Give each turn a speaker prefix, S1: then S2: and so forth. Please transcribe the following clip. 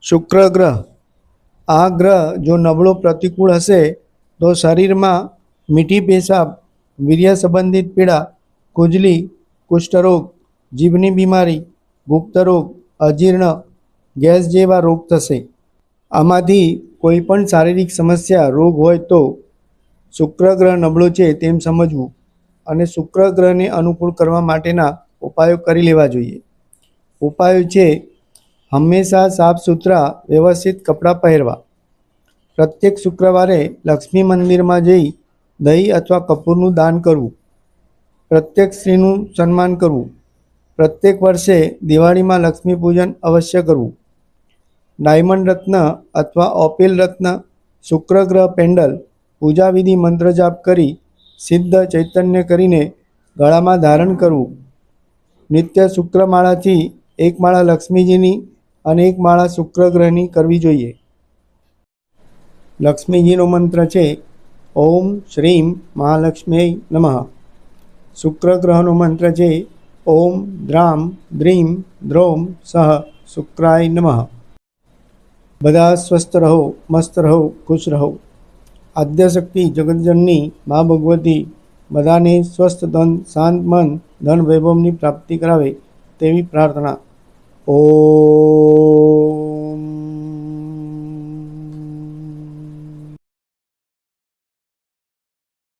S1: શુક્ર ગ્રહ. આ ગ્રહ જો નબળો પ્રતિકૂળ હશે તો શરીરમાં મીઠી પેશાબ, વીર્ય સંબંધિત પીડા, ખુજલી, કુષ્ઠરોગ, જીભની બીમારી, ગુપ્ત રોગ, અજીર્ણ, ગેસ જેવા રોગ થશે. આમાંથી કોઈ પણ શારીરિક સમસ્યા, રોગ હોય તો શુક્ર ગ્રહ નબળો છે તેમ સમજવું અને શુક્ર ગ્રહને અનુકૂળ કરવા માટેના ઉપાયો કરી લેવા જોઈએ. ઉપાયો છે: હંમેશા સાફ સુથરા વ્યવસ્થિત કપડાં પહેરવા. પ્રત્યેક શુક્રવારે લક્ષ્મી મંદિરમાં જઈ દહીં અથવા કપૂરનું દાન કરવું. પ્રત્યેક સ્ત્રીનું સન્માન કરવું. પ્રત્યેક વર્ષે દિવાળીમાં લક્ષ્મી પૂજન અવશ્ય કરવું. ડાયમંડ રત્ન અથવા ઓપેલ રત્ન શુક્ર ગ્રહ પેન્ડલ પૂજાવિધિ મંત્ર જાપ કરી સિદ્ધ ચૈતન્ય કરીને ગળામાં ધારણ કરવું. નિત્ય શુક્રમાળાથી એક માળા લક્ષ્મીજીની અને એક માળા શુક્ર ગ્રહની કરવી જોઈએ. લક્ષ્મીજીનો મંત્ર છે ઓમ શ્રીમ મહાલક્ષ્મી નમઃ. શુક્ર ગ્રહનો મંત્ર છે ઓમ દ્રામ દ્રીમ દ્રૌમ સહ શુક્રાય નમઃ. બધા સ્વસ્થ રહો, મસ્ત રહો, ખુશ રહો. આદ્યશક્તિ જગતજનની મા ભગવતી બધાને સ્વસ્થ ધન, શાંત મન, ધન વૈભવની પ્રાપ્તિ કરાવે તેવી પ્રાર્થના. ઓમ